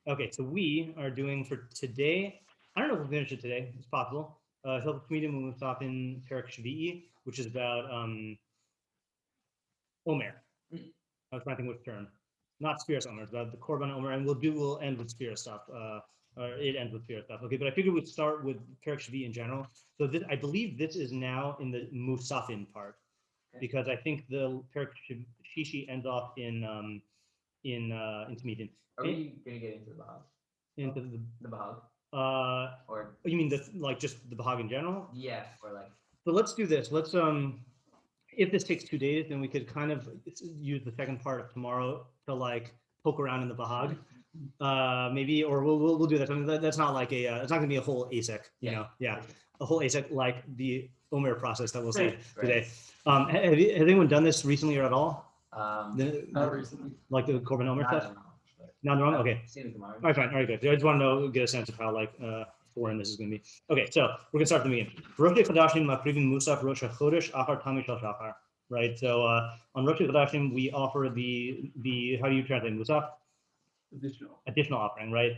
Okay, so we are doing for today. I don't know if we'll finish it today. It's possible. Hilchos Temidin ומוספין פרק שביעי, which is about Omer. I was trying to think which term. Not Spear Omer, it's about the Korban Omer, and we'll end with Spear stuff. Or it ends with Spear stuff. Okay, but I figured we'd start with Perek Shvi in general. So this, I believe this is now in the mussafim part, because I think the Perek Shishi ends off in Temidin. Are we gonna get into the Bahag? Into the Bahag? Or you mean the just the Bahag in general? Yeah, or like. So let's do this. Let's if this takes 2 days, then we could kind of use the second part of tomorrow to like poke around in the Bahag. Maybe, or we'll do that. I mean, that's not like a it's not gonna be a whole ASIC, you know. Yeah, a whole ASIC like the Omer process that we'll see today. Has anyone done this recently or at all? Not recently. Like the Korban Omer stuff? Not wrong. Okay. All right, fine. All right, good. I just want to get a sense of how like foreign this is going to be. Okay, so we're gonna start from the beginning. Rosh Chodeshim makrivim musaf Rosh Chodesh achar tamid shel shachar. Right. So on Rosh Chodeshim we offer the how do you translate musaf? Additional offering, right?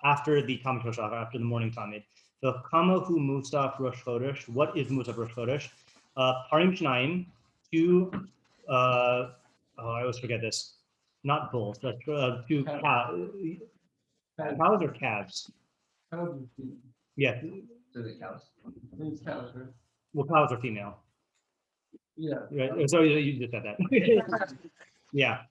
After the tamid shel shachar, after the morning tamid. So kamahu musaf Rosh Chodesh. What is musaf Rosh Chodesh? Parim shnayim, two. I always forget this. Not bulls, but two cows. Cows or calves? Yeah. So the cows. It's cows, right? Well, cows are female. Yeah. Right. So you just said that. Yeah.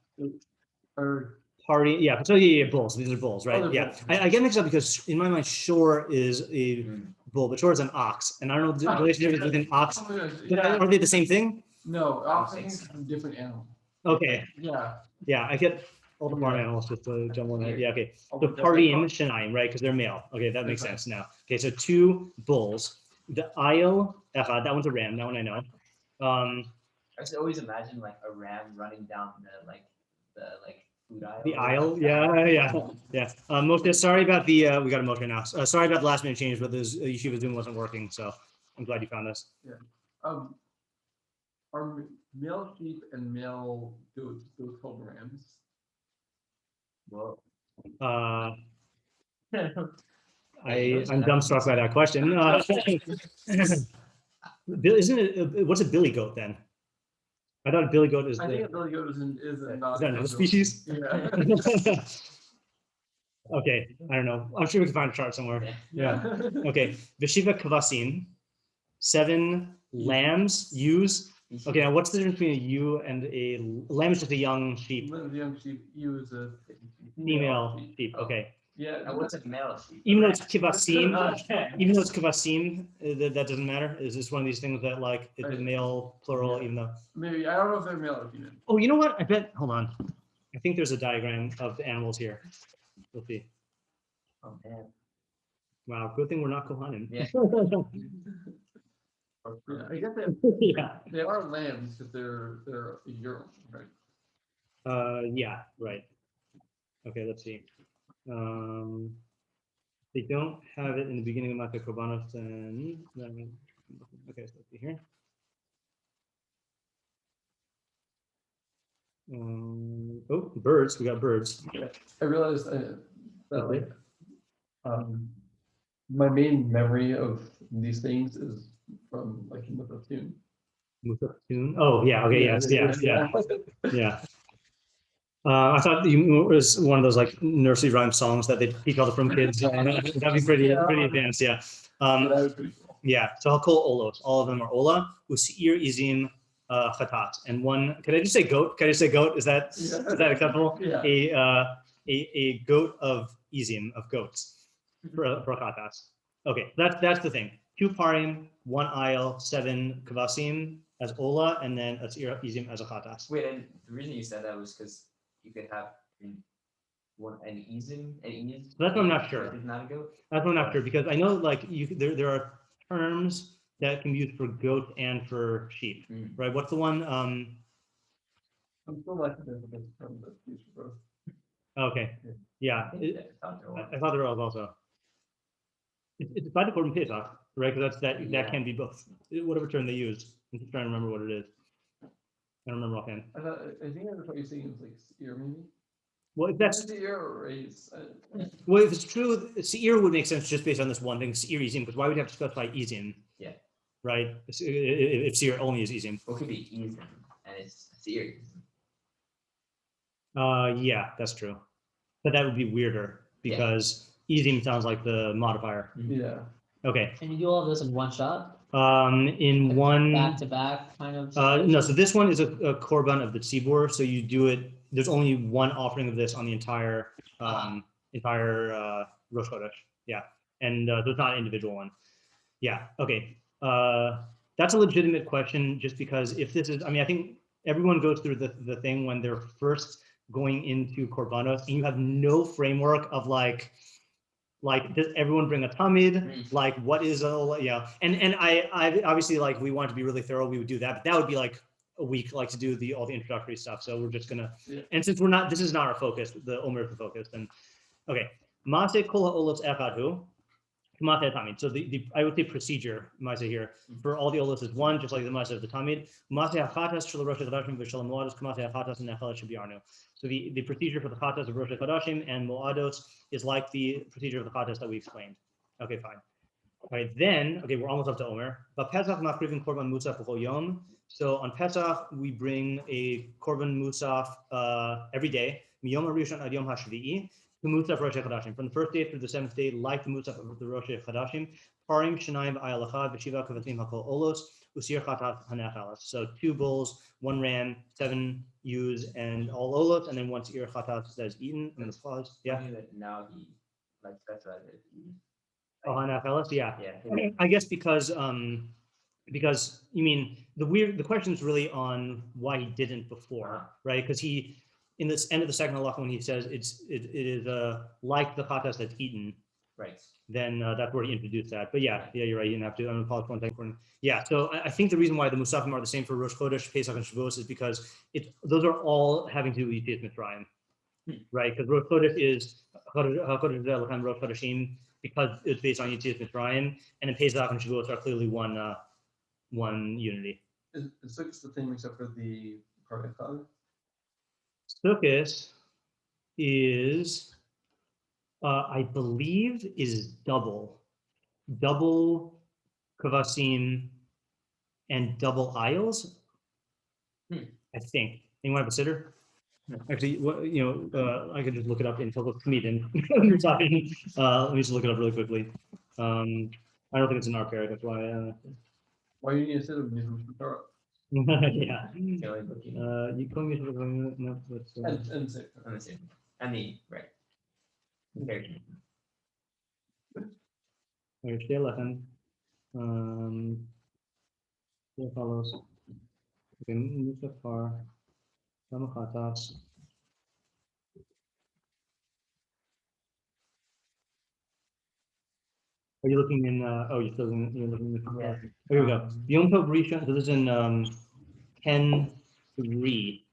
Or Party. Yeah. So yeah, bulls. These are bulls, right? Oh, Yeah. bulls. I get mixed up because in my mind, shore is a bull, but shore is an ox, and I don't know the relationship between ox. Are they the same thing? No, oxen are different animals. Okay. Yeah. Yeah, I get all the farm animals just to jumble in. Yeah, okay. So party and shenayim, right? Because they're male. Okay, that makes sense now. Okay, so two bulls. The iyun, that one's a ram. That one I know. I used to always imagine like a ram running down the food aisle. The aisle, yeah. Moshe, sorry about the we got a Moshe now. Sorry about the last minute change, but this Yeshiva Zoom wasn't working, so I'm glad you found us. Yeah. Are male sheep and male goats both called rams? Well, I'm dumbstruck by that question. Isn't it? What's a billy goat then? I thought a billy goat is. I think a billy goat is is that another species? Yeah. Okay, I don't know. I'm sure we can find a chart somewhere. Yeah. Okay, Veshiva Kavasim, 7 lambs, ewes. Okay, now what's the difference between a ewe and a lamb? Is just a young sheep. The young sheep. Ewe is a female sheep. Okay. Yeah. And what's a male sheep? Even though it's kivasim, that doesn't matter. Is this one of these things that like it's a male plural, even though maybe I don't know if they're male or female. Oh, you know what? I bet. Hold on. I think there's a diagram of the animals here. We'll see. Oh man. Wow, good thing we're not Kohanim. Yeah. Yeah, I guess they are lambs because they're iyun, right? Yeah, right. Okay, let's see. They don't have it in the beginning of Mata Korbanos, and okay, so let's see here. Oh, birds. We got birds. I realized that like my main memory of these things is from like mussafim. Mussafim. Oh yeah. Okay. Yeah. I thought it was one of those like nursery rhyme songs that they teach all the from kids. That'd be pretty advanced. Yeah. Yeah. So I'll call olos. All of them are ola. Usiir izim chatat. And one. Can I just say goat? Can I just say goat? Is that acceptable? Yeah. A goat of izim, of goats for chatas. Okay. That's the thing. 2 parim, 1 aisle, 7 kavasim as ola, and then a tzir izim as a chatas. Wait, and the reason you said that was because you could have an iyun. That's what I'm not sure. Is not a goat. That's what I'm not sure because I know like there are terms that can be used for goat and for sheep, right? What's the one? I'm still liking this from the future growth. Okay, yeah. I thought there was also. It's by the Korban Pesach, right? Because that can be both. Whatever term they use. I'm just trying to remember what it is. I don't remember offhand. I think I was what you're saying was like shiur maybe. Well, if that's Seir is. well, if it's true, shiur would make sense just based on this one thing, shiur iyun, because why would you have to specify iyun? Yeah. Right? If shiur only is iyun. What could be iyun and it's serious. Yeah, that's true. But that would be weirder because iyun sounds like the modifier. Yeah. Okay. And you do all this in one shot? In one Back to back kind of? no, so this one is a korban of the tzibur, so you do it. There's only one offering of this on the entire Rosh Chodesh. Yeah, and there's not an individual one. Yeah. Okay. That's a legitimate question, just because if this is, I mean, I think everyone goes through the thing when they're first going into korbanos, and you have no framework of like does everyone bring a tamid? Like, what is and I obviously, like, we want to be really thorough, we would do that, but that would be like a week, like, to do all the introductory stuff. So we're just gonna, and since this is not our focus, the Omer is the focus, then okay. Maseh kol ha'olos echad Maseh tamid. So the I would say procedure, Maseh here, for all the olos is one, just like the Maseh of the tamid. Maseh hachatas shel Rosh Chodeshim v'shel moados k'maseh hachatas and nechalas shebiarnu. So the procedure for the chatas of Rosh Chodeshim and moados is like the procedure of the chatas that we explained. Okay, fine. All right, then, okay, we're almost up to Omer. But Pesach makrivin korban musaf b'chol yom. So on Pesach, we bring a korban musaf every day. Miyom harishon ad yom hashvi'i. Musaf Rosh Chodeshim, from the first day through the seventh day, like the musaf of the Rosh Chodeshim, parim shenayim v'ayal echad v'shiva kavatim hakol olos usir chatat hanechalas. So 2 bulls, 1 ram, 7 ewes, and all olos, and then 1 seir chatat that is eaten. I'm going to pause. Yeah. Now he like specifies it. Oh, hanechalas. Yeah. Yeah. I guess because you mean the question is really on why he didn't before, right? Because he, in this end of the second halacha, when he says it is like the chatas that's eaten, right? Then that's where he introduced that. But yeah, you're right. You didn't have to. I'm gonna pause 1 second. Yeah. So I think the reason why the mussafim are the same for Rosh Chodesh, Pesach, and Shavuos is because those are all having to do with Yetzias Mitzrayim, right? Because Rosh Chodesh is Rosh Chodeshim because it's based on Yetzias Mitzrayim, and then Pesach and Shavuos are clearly one unity. It's the same except for the part. Sukkot is, I believe, is double kavasim and double aisles. I think. Anyone have a sitter? Actually, I could just look it up in Hilchos Temidin. Let me just look it up really quickly. I don't think it's in our pair. That's why. Why you need a sitter when you have Torah? Yeah. You call me no, And sick. I mean, right. Okay. Share lechem. Here follows. Okay, musafar. Samachatas. Are you looking in? Oh, you're looking in. Yeah. Oh, here we go. Yom Tov Rishon. So this is in 10:3.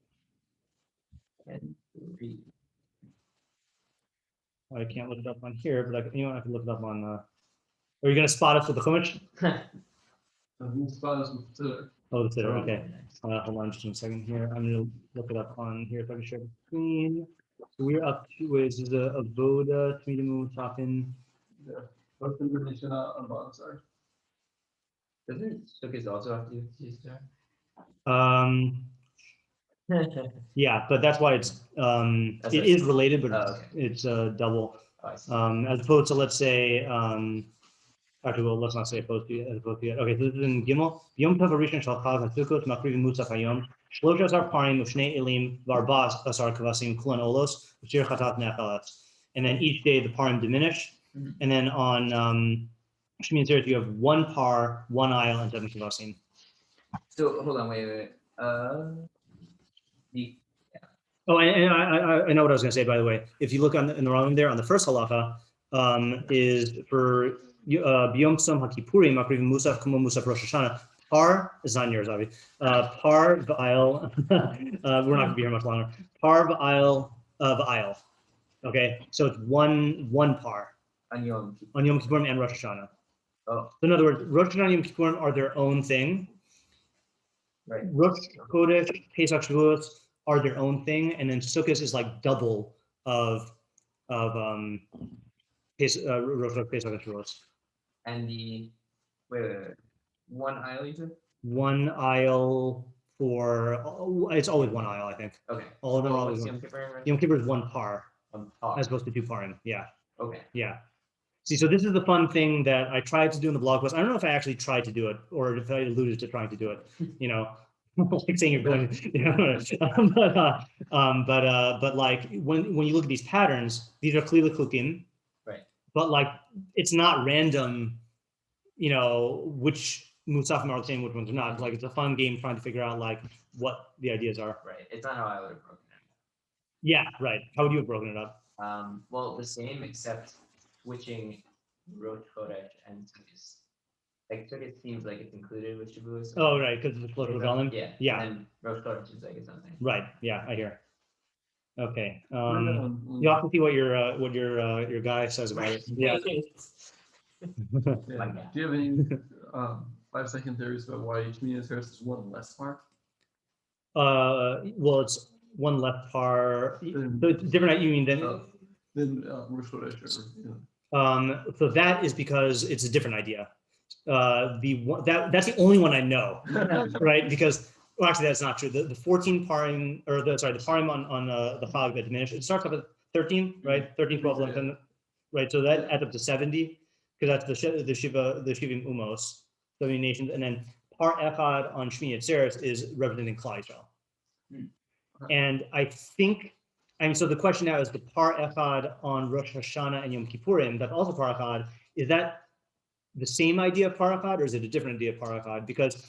I can't look it up on here, but I can look it up on. Are you going to spot us with the chumash? Oh, the sitter. Okay. Hold on just 1 second here. I'm going to look it up on here if I can share the screen. So we're up to is the Avoda, Temidin, musafim. Yeah. What's the Mishnah on bottom side? Doesn't Sukkot also have to use that? Yeah, but that's why it's it is related, but it's double. As opposed to, let's say, actually, well, let's not say opposed to as opposed to yet. Okay, so this is in Gimel. Yom Tov Rishon Shal Chag HaSukkot Makrivim Musaf Hayom. Shlosh Asar Parim U'Shnei Elim V'Arba'as Asar Kavasim Kulan Olos V'Shir Chatat Nechalas. And then each day the parim diminish, and then on Shmini Atzeret you have 1 par, 1 aisle, and 7 kavasim. So hold on, wait. Oh, and I know what I was going to say, by the way. If you look in the wrong there on the first halacha, is for B'yom Tzom HaKippurim Makrivim Musaf Kumo Musaf Rosh Hashanah. Par is not yours, Avi. Par v'aisle. We're not going to be here much longer. Par v'aisle. Okay, so it's one par On Yom Kippurim and Rosh Hashanah. Oh. So in other words, Rosh Hashanah and Yom Kippurim are their own thing. Right. Rosh Chodesh, Pesach, Shavuos are their own thing, and then Sukkot is like double of Rosh Chodesh, Pesach, and Shavuos. And the wait. One aisle you said? One aisle for it's always one aisle, I think. Okay. All of them are Oh, always what's one. Yom Kippur? Yom Kippur is one par On top. as opposed to 2 parim. Yeah, Okay. yeah. See, so this is the fun thing that I tried to do in the blog post. I don't know if I actually tried to do it or if I alluded to trying to do it. You know, like saying you're going. You know, but like when you look at these patterns, these are klila klukim. Right. But like it's not random. You know which mussafim are the same, which ones are not. Like it's a fun game trying to figure out like what the ideas are. Right. It's not how I would have broken it. Yeah, right. How would you have broken it up? Well, the same except switching Rosh Chodesh and Sukkot. Like Sukkot seems like it's included with Shavuos. Oh, right, because it's a political development. Yeah. Yeah. And then Rosh Chodesh is like its own thing. Right. Yeah, I hear. Okay. Yeah. You have to see what your guy says about it. Yeah. Yeah. Do you have any 5-second theories about why each Shmini Atzeres is one less par? Well, it's one left par. So it's different. You mean Then Rosh Chodesh, or, so that is because it's a different idea. That's the only one I know, right? Because well, actually, that's not true. The 14 parim, or the parim on the Chag that diminished. It starts off at 13, right? 13, 12, 11, right? So that adds up to 70, because that's the Shivim Umos, 70 nations, and then par echad on Shmini Atzeres is representing Klal Yisrael. And I think, so the question now is the par echad on Rosh Hashanah and Yom Kippurim, that's also par echad, is that the same idea of par echad, or is it a different idea of par echad? Because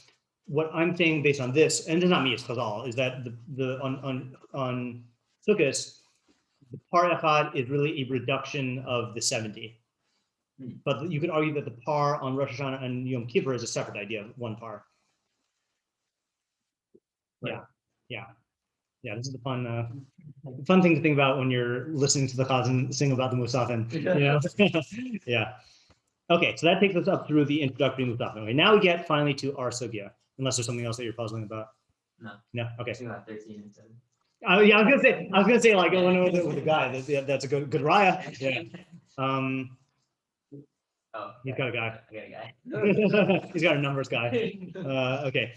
what I'm saying based on this, and it's not me, it's Chazal, is that on Sukkot, the par echad is really a reduction of the 70. But you could argue that the par on Rosh Hashanah and Yom Kippur is a separate idea of one par. Right. Yeah. This is the fun thing to think about when you're listening to the Chaz and sing about the mussafim. Yeah. Okay, so that takes us up through the introductory mussafim. Okay, now we get finally to our sugya. Unless there's something else that you're puzzling about. No. Okay. I think about 13 instead. Yeah, I was gonna say like I went over with the guy. That's a good raya. Yeah. He's got a guy. I got a guy. He's got a numbers guy. Okay.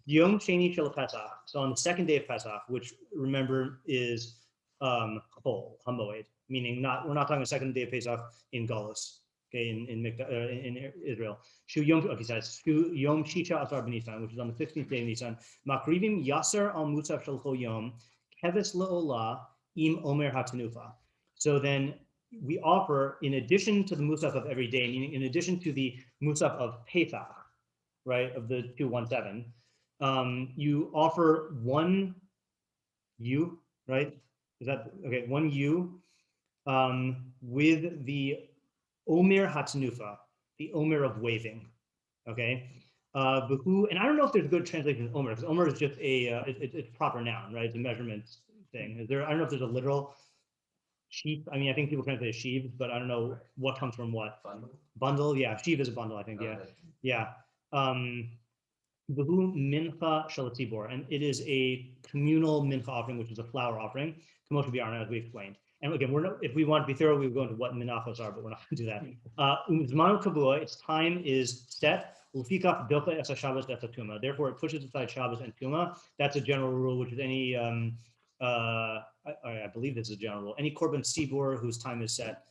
Yom Sheni Shel Pesach. So on the second day of Pesach, which remember is Chol Hamoed, meaning we're not talking the second day of Pesach in Galus, okay, in Israel. Shu Yom Shisha Asar B'Nisan, which is on the 15th day of Nisan. Makrivim Yasser al Musaf Shel Chol Yom Keves Le'olah Im Omer Hatanufa. So then we offer, in addition to the musaf of every day, meaning in addition to the musaf of Pesach, right, of the 217, you offer one yu, right? Is that okay? One yu with the Omer Hatzanufa, the Omer of waving, okay? And I don't know if there's a good translation of Omer, because Omer is just it's proper noun, right? It's a measurement thing. I don't know if there's a literal sheep. I mean, I think people translate as sheaves, but I don't know what comes from what. Bundle, yeah. Sheaf is a bundle, I think, yeah. Yeah. Behu mincha shel tzibor, and it is a communal mincha offering, which is a flour offering, Kamosh B'Yarna, as we explained. And again, if we want to be thorough, we would go into what minachos are, but we're not going to do that. Zmanu kavua, its time is set. L'fikach docha es Shabbos et tuma. Therefore, it pushes aside Shabbos and tuma. That's a general rule, which is any. I believe this is a general rule. Any korban tzibor whose time is set,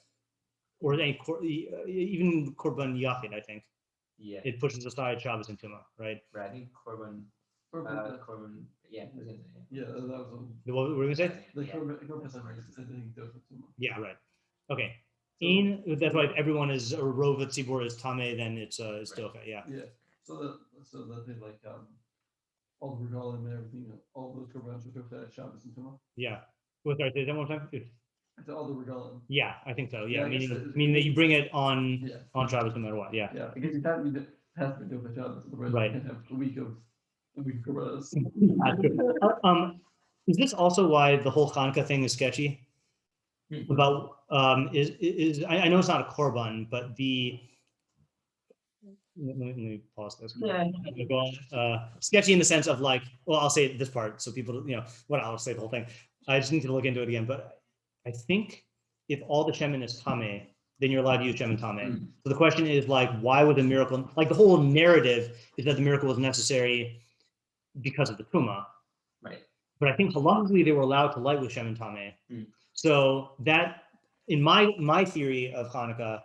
or any even korban yachid, I think. Yeah. It pushes aside Shabbos and tuma, right? Right. I think korban. Yeah. Yeah, that was What were we gonna say? the korban Pesach, I think those are too much. Yeah, right. Okay. That's why if everyone is a rova tzibor is tame, then it's docha. Yeah. Yeah. So that they like all the regalim and everything, all those korbans were cooked at Shabbos and Tuma. Yeah. Well, sorry, say that one more time. To all the regalim. Yeah, I think so. Yeah, Yeah, meaning that you bring it on Yeah. Shabbos no matter what. Yeah. Yeah, because you have to be doing Shabbos, otherwise Right. you can have a week of korbans. That's good. Is this also why the whole Hanukkah thing is sketchy? About I know it's not a korban, but let me pause this. Go on. Sketchy in the sense of like, well, I'll say this part so people, I'll say the whole thing. I just need to look into it again, but I think if all the shemen is tameh, then you're allowed to use shemen tameh. So the question is like, why would the miracle, like the whole narrative is that the miracle was necessary because of the truma. Right. But I think halachically they were allowed to light with shemen tameh. So that, in my theory of Hanukkah,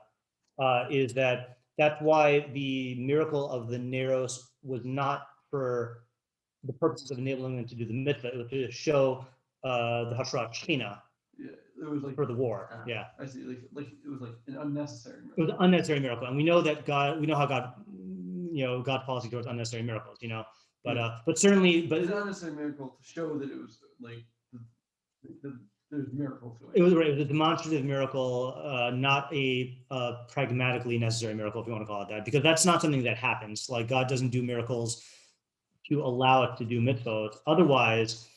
is that that's why the miracle of the Neros was not for the purposes of enabling them to do the mitzvah. It was to show the Hashrat Shechina Yeah, it was like for the war. Yeah, I see. Like it was like an unnecessary it miracle. was an unnecessary miracle, and we know that God. We know how God, God's policy towards unnecessary miracles. But certainly, but It's an unnecessary miracle to show that it was like there's miracles going. it was a demonstrative miracle, not a pragmatically necessary miracle, if you want to call it that, because that's not something that happens. Like God doesn't do miracles to allow us to do mitzvot. Otherwise,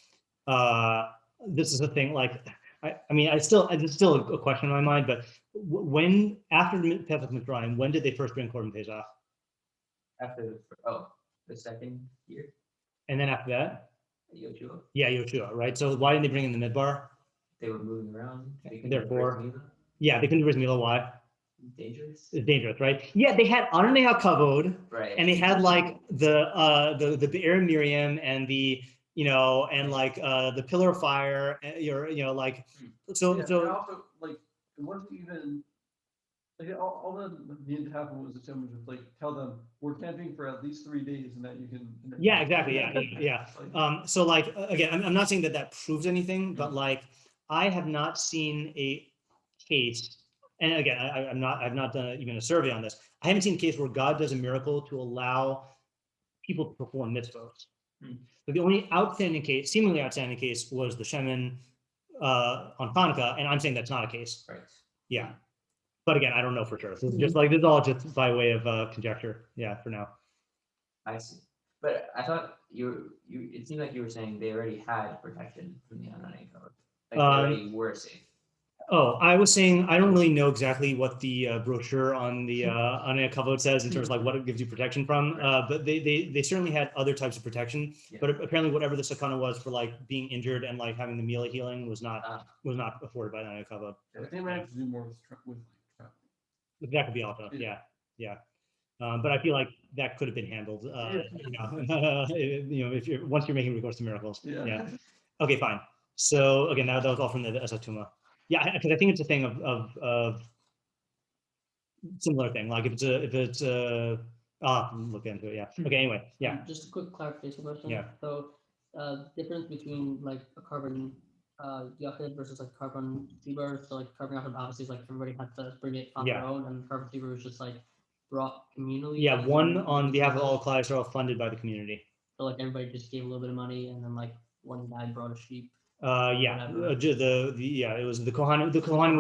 this is a thing. Like, it's still a question in my mind. But when after Pesach Mitzrayim, when did they first bring Korban Pesach? After the second year, And then after that, Yoshua, yeah, Yoshua, right? So why didn't they bring in the midbar? they were moving around. Therefore, yeah, they couldn't do Bris Milah. Why? Dangerous. It's dangerous, right? Yeah, they had Ananei HaKavod, Right. and they had like the Be'er Miriam and the and like the pillar of fire, like so. And also like it wasn't even like all that needed to happen was the Hashem would like tell them we're camping for at least 3 days and that you can. Yeah, exactly. Yeah. So like again, I'm not saying that proves anything, but like I have not seen a case. And again, I've not done even a survey on this. I haven't seen a case where God does a miracle to allow people to perform mitzvot. But the only seemingly outstanding case, was the shemen on Hanukkah, and I'm saying that's not a case. Right. Yeah, but again, I don't know for sure. So this is all just by way of conjecture. Yeah, for now. I see. But I thought you. It seemed like you were saying they already had protection from the Ananei code. Like they already were safe. Oh, I was saying I don't really know exactly what the brochure on the Ananei Kavod says in terms of like what it gives you protection from, but they certainly had other types of protection. Yeah. But apparently, whatever the sakana was for like being injured and like having the mila healing was not afforded by Ananei Kavod. They might have to do more with travel. That could be also, yeah. But I feel like that could have been handled. If you're once you're making recourse to miracles. Yeah. Okay, fine. So again, that was all from the Esatuma. Yeah, because I think it's a thing of similar thing. Like if it's look into it. Yeah. Okay. Anyway. Yeah. Just a quick clarification question. Yeah. So, difference between like a carbon yachid versus like carbon fiber. So like carbon yachid obviously is like everybody has to bring it on their own, and carbon fiber is just like brought communally. Yeah. One on behalf of all clients are all funded by the community. So like everybody just gave a little bit of money, and then like one guy brought a sheep. It was the Kohanim. The Kohanim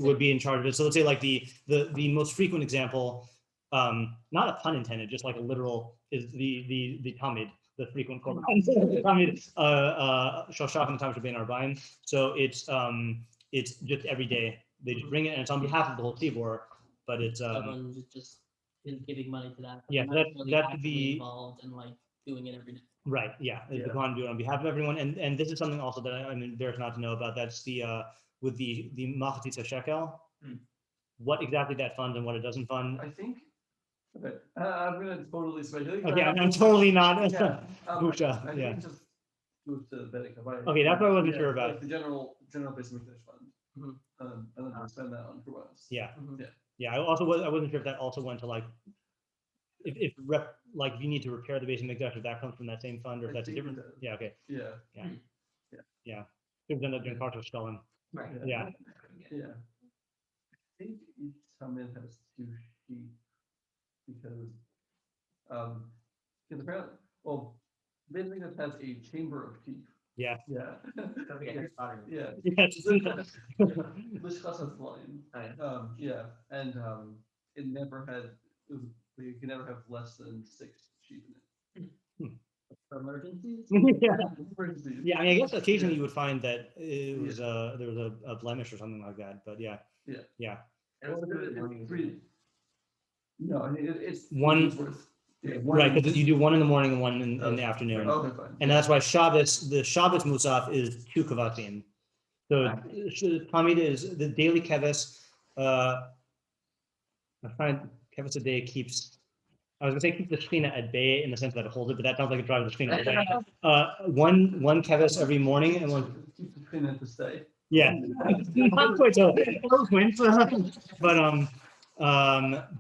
would be in charge of it. So let's say like the most frequent example, not a pun intended, just like a literal, is the Tamid, the frequent korban. Tamid, Shoshach and Tam Shabbein Arba'im. So it's just every day they just bring it, and it's on behalf of the whole Tzibor, but it's everyone's just giving money to that. Yeah, that's the involved in like doing it every day. Right. Yeah. The Kohanim do it on behalf of everyone, and this is something also that I'm embarrassed not to know about. That's the with the Machatzis Shekel. What exactly that funds and what it doesn't fund. I think. Okay, I'm gonna totally speculate. Okay, I'm totally not. Busha. I think just move to Bedek. Okay, that's what I wasn't sure about. Like the general basic Mikdash fund, and then spend that on Kurbanos. Yeah. I wasn't sure if that also went to like. If you need to repair the basic Mikdash, if that comes from that same fund, or if that's a different. Yeah. Okay. Yeah. We've done that during Parshat Shkolim. Right. Yeah. I think each Tamin has 2 sheep because apparently, basically that has a chamber of sheep. Yeah. Yeah. Yeah. Which costs us line. And it never had. You can never have less than 6 sheep in it. For emergencies? Yeah, I guess occasionally you would find that it was there was a blemish or something like that, but yeah. No, it's one. Right, because you do one in the morning and one in the afternoon, and that's why the Shabbos musaf is 2 kavatim. So Tamid is the daily keves. I find keves a day keeps. I was gonna say keep the shechina at bay in the sense that it holds it, but that sounds like it drives the shechina away. One keves every morning and one. Keep the clean to stay. Yeah, not quite so eloquent,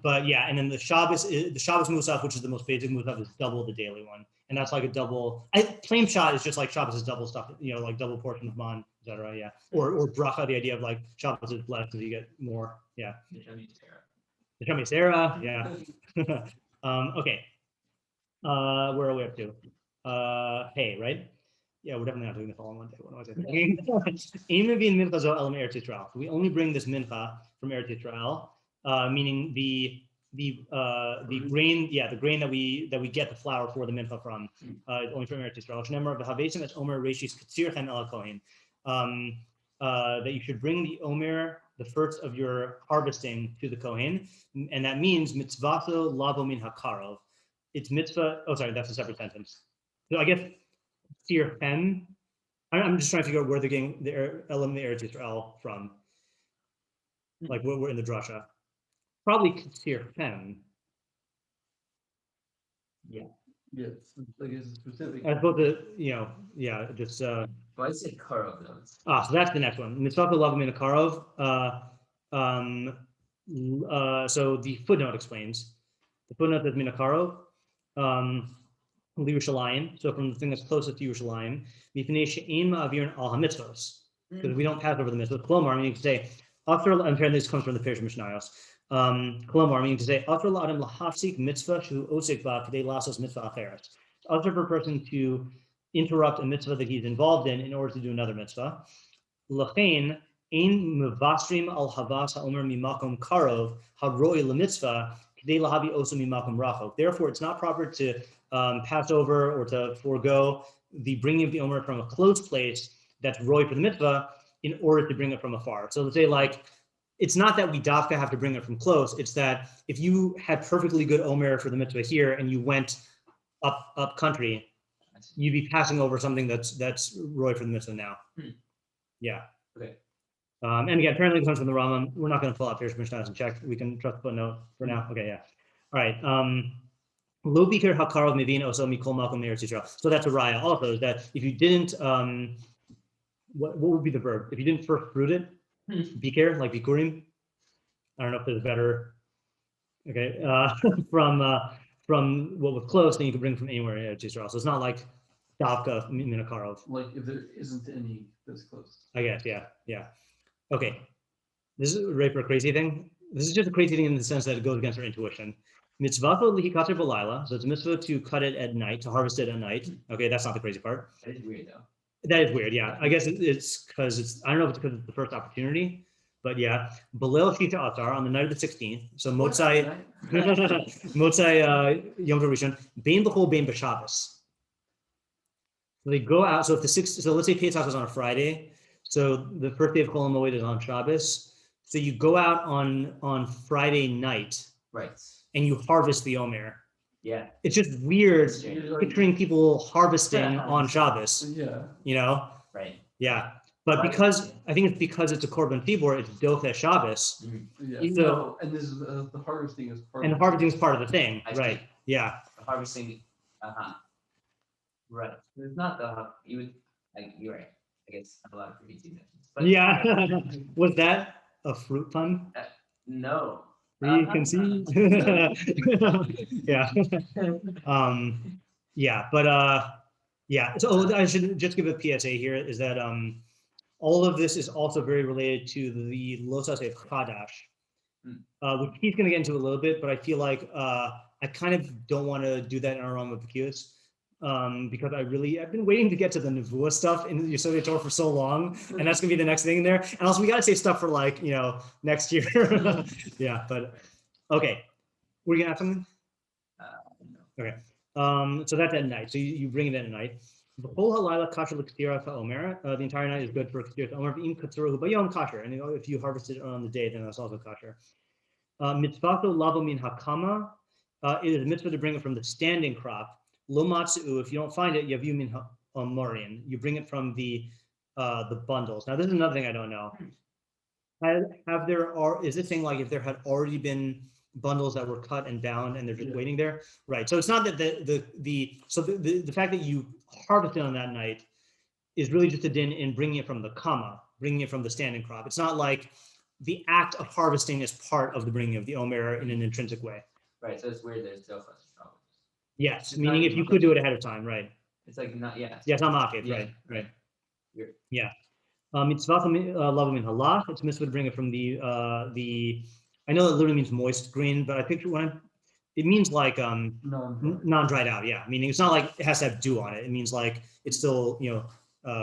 but yeah, and then the Shabbos musaf, which is the most basic musaf, is double the daily one, and that's like a double. Plain shot is just like Shabbos is double stuff, like double portion of man, etc. Yeah, or bracha, the idea of like Shabbos is blessed because you get more. Yeah, the Shemi Sarah. Yeah. Okay. Where are we up to? Hey, right? Yeah, we're definitely not doing this all in one day. What was I thinking? We only bring this mincha from Eretz Yisrael, meaning the grain, the grain that we get the flour for the mincha from, is only from Eretz Yisrael. As Omer Reshis Katzirchen El Kohen, that you should bring the Omer, the first of your harvesting, to the Kohen, and that means mitzvato lavo min hakarov. It's mitzvah. Oh, sorry, that's a separate sentence. So I guess. Tir Pen. I'm just trying to figure out where they're getting the element of Eretz Yisrael from. Like we're in the drasha. Probably Tir Pen. Yeah, it's like it's specific. As opposed to, just. Why is it Karov though? So that's the next one. Mitzvah Lavim in Karov. So the footnote explains. The footnote says Minakarov. Yerushalayim, so from the thing that's closest to Yerushalayim, because we don't pass over the mitzvah. Kolomar, meaning to say, apparently this comes from the Parish Mishnayos. Kolomar, meaning to say, after l'adam lahafsik mitzvah shu osik ba kadei lasos mitzvah acheres. After for a person to interrupt a mitzvah that he's involved in order to do another mitzvah. L'chein ein mevastrim al havas haomer mimakom karov haroi lemitzvah kadei lahavi osu mimakom rachok. Therefore, it's not proper to pass over or to forego the bringing of the Omer from a close place that's roy for the mitzvah in order to bring it from afar. So let's say it's not that we dafka have to bring it from close. It's that if you had perfectly good Omer for the mitzvah here and you went up country, you'd be passing over something that's roy for the mitzvah now. Yeah. Okay. And again, apparently it comes from the Rambam. We're not going to pull out Parish Mishnah and check. We can trust the footnote for now. Okay. Yeah. All right. So that's a raya also, is that if you didn't, what would be the verb? If you didn't first fruit it, bikir, like bikurim. I don't know if there's a better, okay, from what was close, then you can bring from anywhere in Israel. So it's not like davka minakarov. Like if there isn't any this close. I guess, yeah. Okay, this is right for a crazy thing. This is just a crazy thing in the sense that it goes against our intuition. Mitzvato lihikater v'layla, so it's a mitzvah to cut it at night, to harvest it at night. Okay, that's not the crazy part. That is weird though. That is weird, yeah. I guess it's because I don't know if it's because it's the first opportunity, but yeah. Belel Shita Atar on the night of the 16th. So Motzai Yom Tov Rishon, Bein B'chol Bein B'Shabbos. So they go out. So if so let's say Pesach is on a Friday. So the first day of Chol Hamoed is on Shabbos. So you go out on Friday night. Right. And you harvest the Omer. Yeah. It's just weird picturing people harvesting on Shabbos. Yeah. Right. Yeah. But I think it's because it's a korban tibor, it's doche Shabbos. Yeah. So, and this is the harvesting is part. And the harvesting is part of the thing, right? Yeah. The harvesting. Right. It's not you would you're right. I guess I have a lot of fruity definitions. But Yeah. Was that a fruit pun? No. You can see. Yeah. Yeah, but yeah. So I should just give a PSA here is that all of this is also very related to the losas of chadash, which he's going to get into a little bit, but I feel like I kind of don't want to do that in our Rambam Bekius. Because I've been waiting to get to the Nevuah stuff in the Yesodei Torah for so long, and that's gonna be the next thing in there. And also we gotta save stuff for next year. Yeah, but okay. Were you gonna have something? No. Okay. So that's at night. So you bring it at night. The whole halayla kasher l'ktira Omer. The entire night is good for ktira Omer. Im katzuruhu bayom kasher. And if you harvest it on the day, then that's also kasher. Mitzvato lavo min hakama. It is a mitzvah to bring it from the standing crop. Lo matzu, if you don't find it, yavu min morian. You bring it from the the bundles. Now, this is another thing I don't know. Is this thing like if there had already been bundles that were cut and bound and they're just waiting there, right? So it's not that the fact that you harvested on that night is really just a din in bringing it from the kama, bringing it from the standing crop. It's not like the act of harvesting is part of the bringing of the Omer in an intrinsic way. Right, so it's weird that it's still such trouble. Yes, It's meaning not if you could do it ahead of time, right? It's like not, yeah. Yeah, it's not market, Yeah. right. Weird. Yeah. Mitzvah love in halach. It's mitzvah to bring it from the. I know that literally means moist grain, but I picture it means like non-dried out. Yeah, meaning it's not like it has to have dew on it. It means like it's still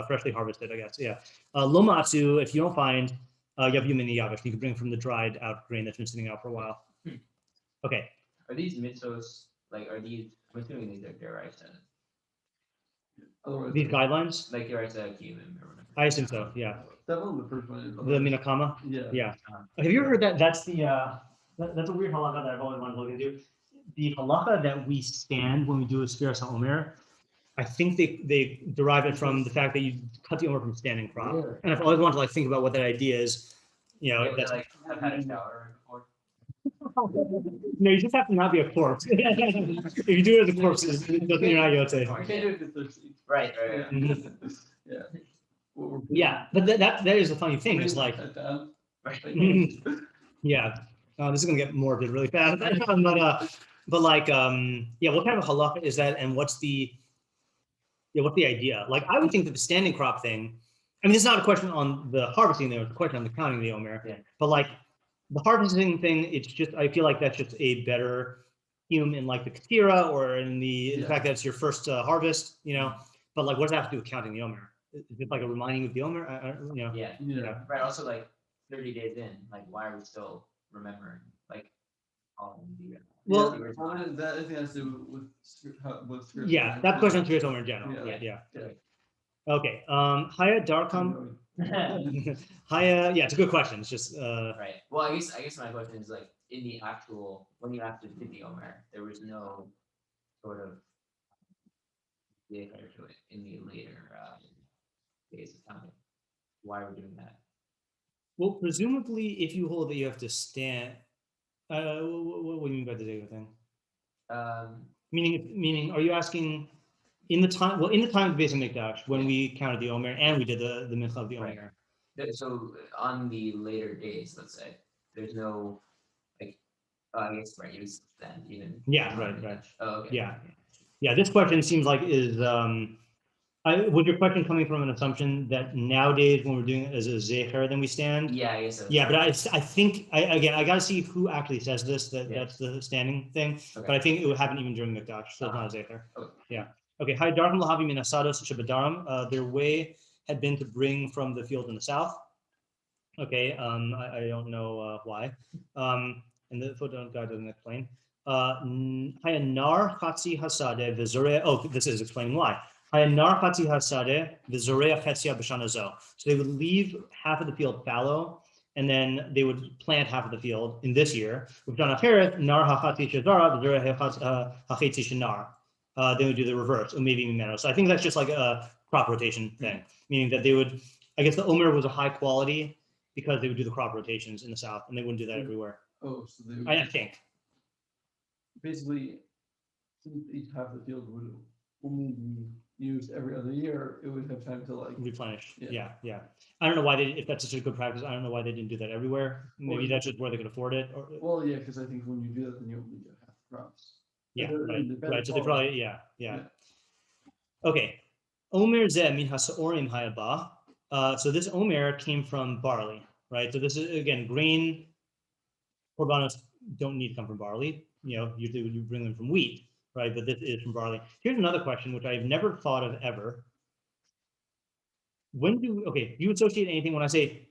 freshly harvested, I guess. Yeah. Lomatsu, if you don't find yavyum in the yavish, you can bring it from the dried out grain that's been sitting out for a while. Okay. Are these mitzvos like? Are these? I'm assuming these are deraisa. These guidelines. Like deraisa cumin or whatever. I assume so. Yeah. That one, the first one. The minakama. Yeah. Yeah. Have you ever heard that? That's the that's a weird halakha that I've always wanted to look into. The halakha that we stand when we do a Sfiras HaOmer, I think they derive it from the fact that you cut the Omer from standing crop. Really? And I've always wanted to like think about what that idea is. That's like I've had a shower before. no, you just have to not be a corpse. If you do it as a corpse, it doesn't you're not You Yotze. can't do it if it's thirsty. Right. Yeah. Yeah, but that is the funny thing. Is like yeah, this is gonna get morbid really fast. But like what kind of halakha is that, and what's the idea? Like I would think that the standing crop thing. I mean, it's not a question on the harvesting there; it's a question on the counting the Omer. Yeah. But like the harvesting thing, it's just I feel like that's just a better iyun in like the ketira or in the fact that it's your first harvest, But like, what does that have to do with counting the Omer? Is it like a reminding of the Omer? Yeah. Right. Also, like 30 days in, like why are we still remembering like all of the Well, that I think has to do with yeah, that question on Sfiras Omer in general. Yeah. Okay. Haya Darkam. Haya. Yeah, it's a good question. It's just. Right. Well, I guess my question is like in the actual when you actually did the Omer, there was no sort of to it in the later days of counting. Why are we doing that? Well, presumably, if you hold that you have to stand. What do you mean by the data thing? Meaning, are you asking in the time? Well, in the time of the Beis Hamikdash, when we counted the Omer and we did the mincha of the Omer. Right. So on the later days, let's say, there's no like. I guess right. You stand even. Yeah. Right. Oh, okay. Yeah. This question seems like is. Was your question coming from an assumption that nowadays when we're doing it as a zecher, then we stand? Yeah, I guess so. Yeah, but I think I got to see who actually says this. That's the standing thing. Okay. But I think it would happen even during Mikdash, so it's not a zecher. Okay. Yeah. Okay. Hi, Darham Lahavi min Asados Shabadarim. Their way had been to bring from the field in the south. Okay. I don't know why. And the footnote guy doesn't explain. Hayanar Chatzi Hasade Vizure. Oh, this is explaining why. So they would leave half of the field fallow, and then they would plant half of the field in this year. They would do the reverse, or maybe meadow. So I think that's just like a crop rotation thing, meaning that they would. I guess the Omer was a high quality because they would do the crop rotations in the south, and they wouldn't do that everywhere. Oh, so they would, I think. Basically, since each half of the field would only be used every other year, it would have time to like replenish. Yeah. I don't know why if that's such a good practice. I don't know why they didn't do that everywhere. Maybe that's just where they could afford it. Well, yeah, because I think when you do that, then you only get half the crops. Yeah, right. So they probably, yeah. Okay. Omer zeh min hasaorim hayaba. So this Omer came from barley, right? So this is again grain. Korbanos don't need to come from barley. Usually you bring them from wheat. Right, but this is from barley. Here's another question, which I've never thought of ever. Do you associate anything when I say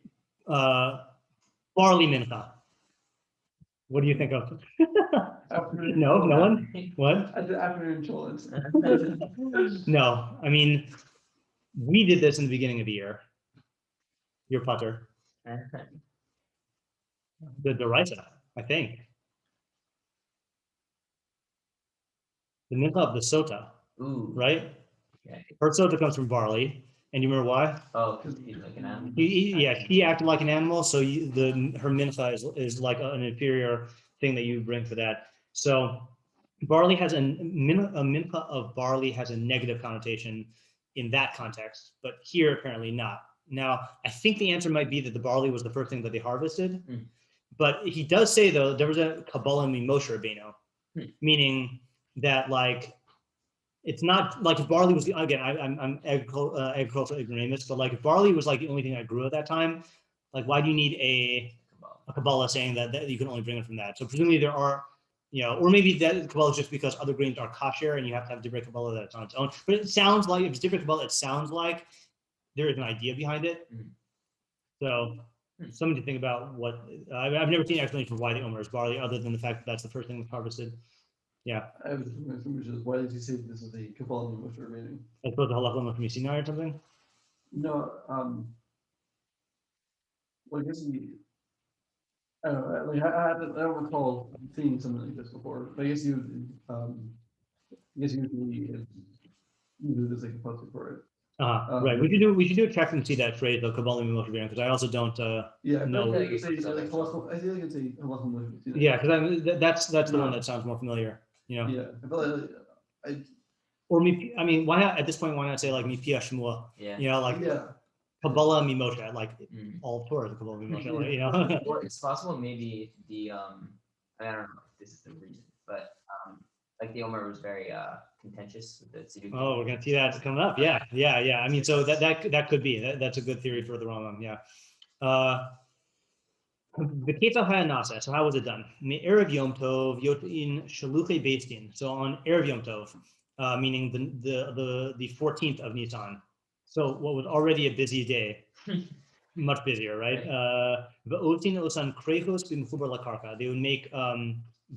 barley mincha? What do you think of? No one? What? Afternoon children's. No, I mean, we did this in the beginning of the year. Your putter. The deraisa, I think. The mincha of the sota, right? Okay. Her sota comes from barley. And you remember why? Oh, because he's like an animal. He acted like an animal, so her mincha is like an inferior thing that you bring for that. So barley has a mincha of barley has a negative connotation in that context, but here apparently not. Now, I think the answer might be that the barley was the first thing that they harvested, but he does say though there was a Kabbalah Moshe Rabbeinu, meaning that like it's not like if barley was again I'm agricultural ignoramus, but like if barley was like the only thing I grew at that time, like why do you need a Kabbalah saying that you can only bring it from that? So presumably there are, or maybe that Kabbalah is just because other grains are kosher and you have to have different Kabbalah that's on its own. But it sounds like if it's different Kabbalah, it sounds like there is an idea behind it. So something to think about. What I've never seen an explanation for why the Omer is barley, other than the fact that that's the first thing that's harvested. Yeah. I was why did you say this is a Kabbalah Moshe Rabbeinu? I suppose the halacha from Sinai or something. No, well, I guess I don't know. Like I don't recall seeing something like this before. But I guess you usually do this like a poster for it. Right. We should do a check and see that phrase though, Kabbalah Moshe Rabbeinu, because I also don't yeah, know. I feel like it's a halacha Moshe. Yeah, because that's the one that sounds more familiar. Yeah, I feel like or me. I mean, why not at this point? Why not say like mi pia shmua? Yeah. Like Kabbalah mi Moshe, like all Torah is Kabbalah mi Moshe. Or it's possible maybe the I don't know if this is the reason, but like the Omer was very contentious with the Tzedukim. Oh, we're gonna see that coming up. Yeah. I mean, so that could be that's a good theory for the Rambam. Yeah. The Ketzal Hayanasa. So how was it done? Erev Yom Tov Yotin Shaluchei Beistin. So on Erev Yom Tov, meaning the 14th of Nisan. So what was already a busy day, much busier, right? V'otin osan krechos b'mechubar lakarka. They would make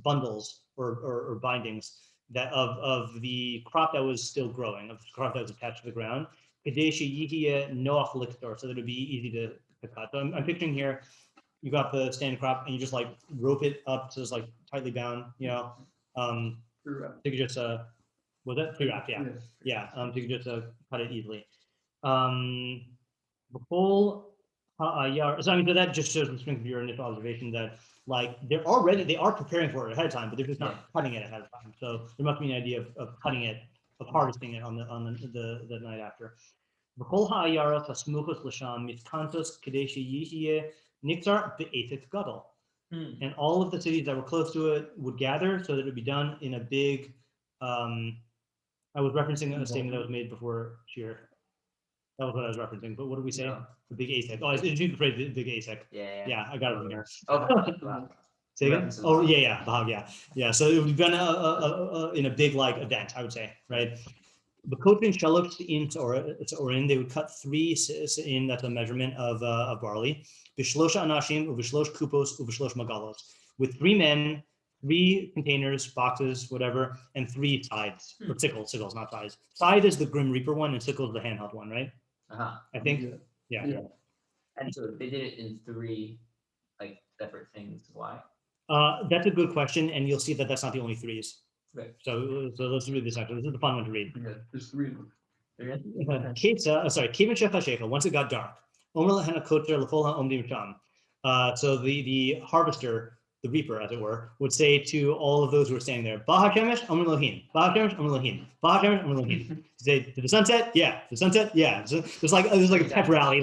bundles or bindings that of the crop that was still growing, of the crop that was attached to the ground. Kedei sheyihyeh noach liktor, so that it would be easy to cut. So I'm picturing here. You got the stand crop and you just like rope it up so it's like tightly bound, so you could just was that pre-wrapped? Yeah. So you could just cut it easily. The whole so I mean, so that just shows the strength of your initial observation that like they are preparing for it ahead of time, but they're just not cutting it ahead of time. So there must be an idea of cutting it, of harvesting it on the night after. The whole ha'ayara tasmuchos l'sham mitkantos kadeshi yihyeh Nixar be'etet gadol, and all of the cities that were close to it would gather so that it would be done in a big. I was referencing a statement that was made before shiur. That was what I was referencing. But what did we say? No. The big ASEC. Oh, I did the phrase the big ASEC. Yeah, I got it from here. Oh, say again? Oh, yeah. So it would be done in a big like event, I would say, right? The coaching shalosh in they would cut 3 in, that's a measurement of barley. B'shlosha anashim uv'shlosh kupos uv'shlosh magalos, with 3 men, 3 containers, boxes, whatever, and 3 sides or sickles, not sides. Side is the Grim Reaper one, and sickle is the handheld one, right? I think. Yeah. And so they did it in 3 like separate things. Why? That's a good question, and you'll see that that's not the only 3s. Right. So let's read this actually. This is the fun one to read. Yeah, there's 3 of them. Once it got dark. So the harvester, the reaper, as it were, would say to all of those who were standing there, Baha Shemesh, Omer Elohim, Baha Shemesh, Omer Elohim, Baha Shemesh, Omer Elohim. Say to the sunset, the sunset, So there's like a pep rally,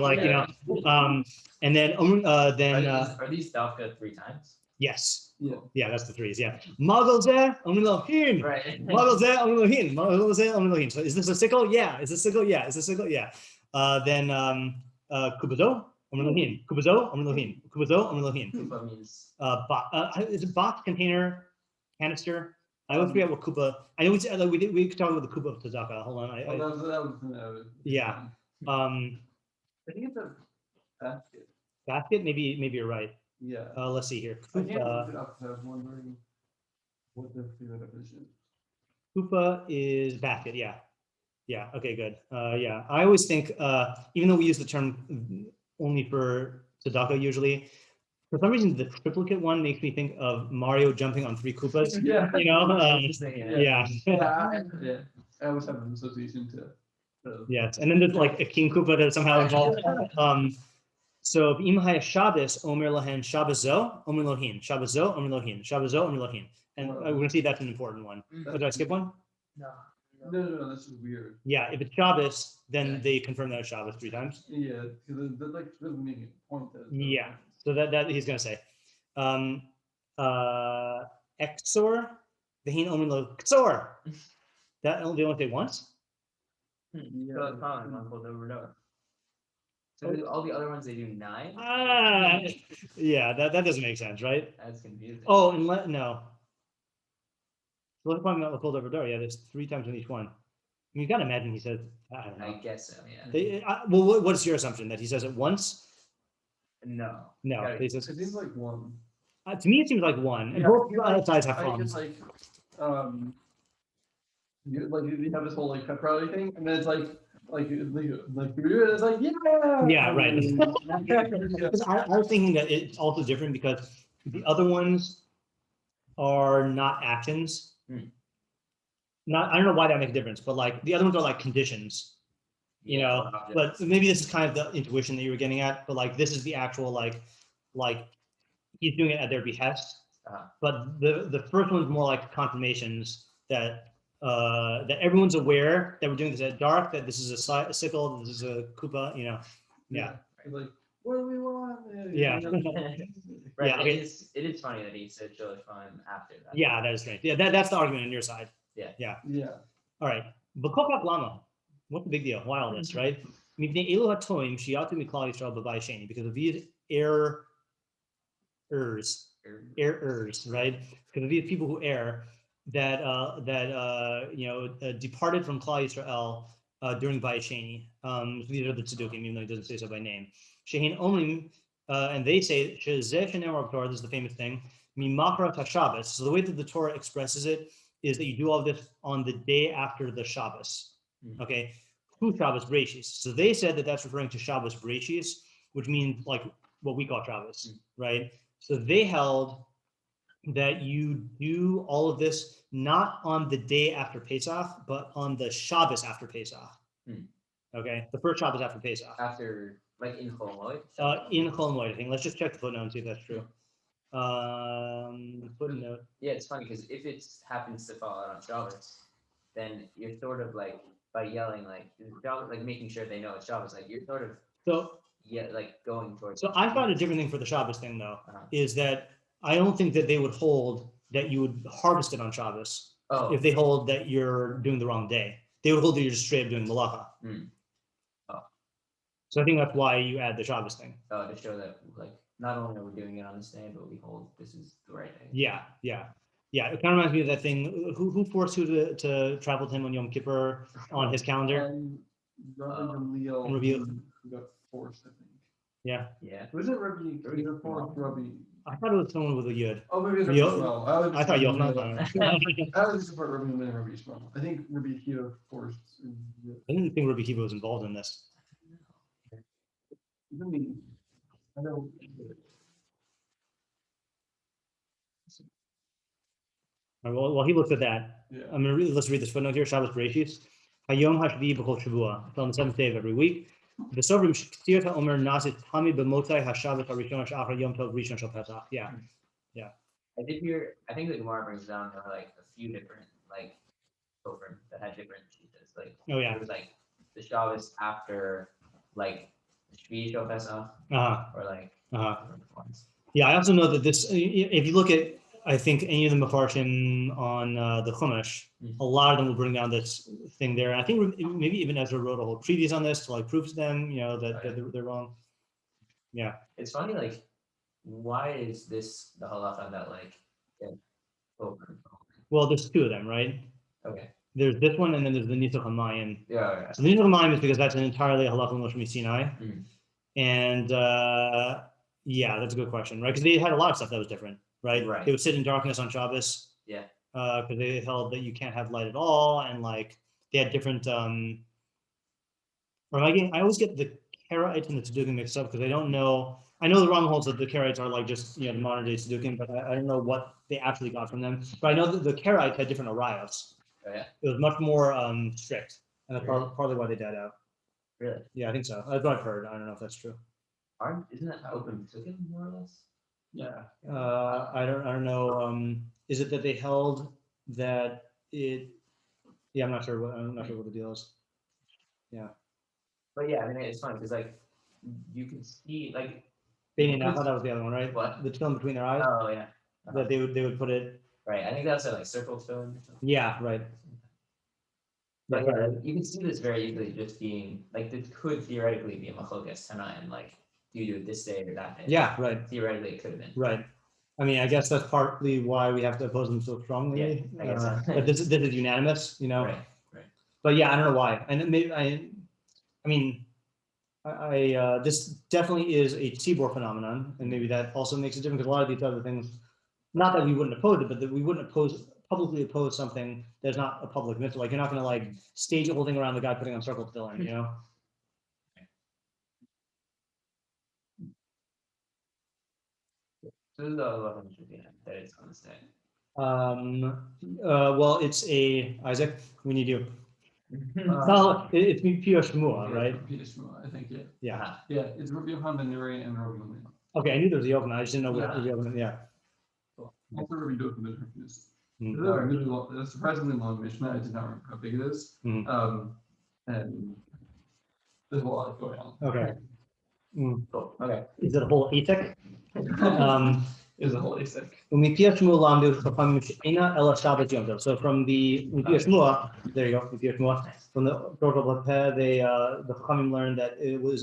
and then are these Dafka 3 times? Yes. Yeah, that's the 3s. Yeah. Magol zeh, Omer Elohim. Right. Magol zeh, Omer Elohim. Magol zeh, Omer Elohim. So is this a sickle? Yeah. Is this a sickle? Yeah. Is this a sickle? Yeah. Then kubazo, Omer Elohim. Kubazo, Omer Elohim. Kubazo, Omer Elohim. Kuba means Is it box, container, canister? I always forget what kuba. I know we could talk about the kuba of Tzedakah. Hold on. that was Yeah. I think it's a basket. Basket? Maybe you're right. Yeah. Let's see here. I can't look it up because I was wondering what the definition is. Kupa is basket. Yeah. Okay, good. Yeah. I always think, even though we use the term only for tzedakah usually, for some reason the triplicate one makes me think of Mario jumping on 3 Koopas. Yeah. Yeah. I always have an association to Yes, and then there's like a king kupa that's somehow involved. So imhaya Shabbos Omer lahen Shabbazo Omer lohin Shabbazo Omer lohin Shabbazo Omer lohin, and we're gonna see that's an important one. Oh, did I skip one? No, this is weird. Yeah, if it's Shabbos, then they confirm that it's Shabbos 3 times. Yeah, because that like doesn't make a point. Yeah, so that he's gonna say. Exor vehin Omer lo Xor. That they only say once. Yeah. So it's common, one pulled over door. So all the other ones they do 9? Yeah, that doesn't make sense, right? That's confusing. Oh, and no. Look, talking about pulled over door. Yeah, there's 3 times in each one. I mean, you gotta imagine he said, I don't I know. guess so, yeah. Well, what's your assumption that he says it once? No. No, he says. It seems like one. To me, it seems like one. And Yeah, both like, sides have I problems. just you have this whole like pep rally thing, and then it's like it's like yeah. Yeah, right. Yeah. Because I was thinking that it's also different because the other ones are not actions. I don't know why that makes a difference, but like the other ones are like conditions, you know. But maybe this is kind of the intuition that you were getting at. But like this is the actual like he's doing it at their behest. But the first one's more like confirmations that that everyone's aware that we're doing this at dark, that this is a sickle, this is a kupa, you know. Yeah. Like, what do we want? Yeah. Right. Yeah, okay. It is funny that he said show fun after that. Yeah, that is strange. Yeah, that's the argument on your side. Yeah. All right. B'kokak lama. What's the big deal? Why all this, right? Mipnei elu hatoim shiatu miklal Yisrael b'vay sheni, because of these errors, right? Because of these people who err that departed from Klal Yisrael during Vay Sheni. So these are the Tzedukim, even though he doesn't say so by name. Shehin Omrim, and they say Shezeh Shenemar Torah. This is the famous thing. Mimachrat HaShabbos. So the way that the Torah expresses it is that you do all this on the day after the Shabbos. Okay, Hu Shabbos Breishis. So they said that that's referring to Shabbos Breishis, which means like what we call Shabbos, right? So they held that you do all of this not on the day after Pesach, but on the Shabbos after Pesach. Okay, the first Shabbos after Pesach. After, like in Chol Moed? In Chol Moed, I think. Let's just check the footnote and see if that's true. Footnote. Yeah, it's funny because if it happens to fall out on Shabbos, then you're sort of like, by yelling like Shabbos, like making sure they know it's Shabbos, like you're sort of like going towards. So I found a different thing for the Shabbos thing though, is that I don't think that they would hold that you would harvest it on Shabbos if they hold that you're doing the wrong day. They would hold that you're just straight up doing malacha. So I think that's why you add the Shabbos thing. To show that like not only are we doing it on this day, but we hold this is the right day. Yeah. It kind of reminds me of that thing. Who forced you to travel to him on Yom Kippur on his calendar? Rabbi got forced, I think. Yeah. Was it Rabbi? I thought it was someone with a yud. Oh, maybe it's Rabbi Shmuel. I thought Yochanan. I would support Rabbi and then Rabbi Shmuel. I think Rabbi Akiva forced. I didn't think Rabbi Akiva was involved in this. I know. All right, well, he looks at that. Yeah. I'm gonna let's read this footnote here. Shabbos Bereshis. Hayom hashvi b'chol shavua. It's on the 7th day of every week. The Sovrim Shtir Omer Nasit Tami b'motai hashabbos harishon shachar Yom Tov Rishon shel Pesach. Yeah. I did hear. I think the Gemara brings down there were like a few different like Sovrim that had different cheeses. Like it was like the Shabbos after like Shvi shel Pesach or like different ones. Yeah, I also know that this. If you look at, I think any of the Mefarshim on the Chumash, a lot of them will bring down this thing there. And I think maybe even Ezra wrote a whole treatise on this to like prove to them, that they're wrong. Yeah. It's funny, like, why is this the halacha that like over? Well, there's 2 of them, right? Okay. There's this one, and then there's the Nisuch HaMayim. Yeah. So the Nisuch HaMayim is because that's an entirely halacha Moshe Sinai, and that's a good question, right? Because they had a lot of stuff that was different. Right. They would sit in darkness on Shabbos. Yeah. Because they held that you can't have light at all, and like they had different. I always get the Karaites and the Tzedukim mixed up because I don't know. I know the Rambam holds that the Karaites are like just the modern day Tzedukim, but I don't know what they actually got from them. But I know that the Karaites had different arayos. Oh yeah. It was much more strict. and that's Really? partly why they died out. Really? Yeah, I think so. That's what I've heard. I don't know if that's true. Isn't that how open Tzedukim more or less? Yeah. I don't know. Is it that they held that it? Yeah, I'm not sure what the deal is. Yeah. But yeah, I mean, it's funny because like you can see like Baiting that was the other one, right? What? The film between their eyes. oh yeah, That they would put it. right. I think that's a like circle tone. Yeah, right. But Yeah, yeah, you can see this very easily just being like this could theoretically be a machlokas tonight and like do you do it this day or that day? yeah, right, Theoretically, it could have been. right. I mean, I guess that's partly why we have to oppose them so strongly. Yeah, I guess so. But this is unanimous, you know. Right. But yeah, I don't know why. And maybe I mean, this definitely is a Tibor phenomenon, and maybe that also makes it different because a lot of these other things, not that we wouldn't oppose it, but that we wouldn't publicly oppose something that's not a public mitzvah. Like you're not going to like stage a whole thing around the guy putting on circle fill in, you know. So this is the 11 that it's on this day. Well, it's a Isaac. We need you. Uh, No, it's Pio Shmua, yeah, right? Peter Shmuel, I think, yeah. Yeah. Yeah, it's Rabbi Yochanan ben Nuri and Rabbi Yochanan. Okay, I knew there was a Yochanan. I just didn't know what Yeah. the Yochanan. Yeah. Also Rabbi Yochanan ben Refuse. Mm. This is a really long, a surprisingly long Mishnah. I did not remember how big it is. Mhm. And there's a lot going on. Okay. Cool. Okay. Is it a whole Atek? Is a whole asec. So from the there you go. From the Torah the Chachamim learned that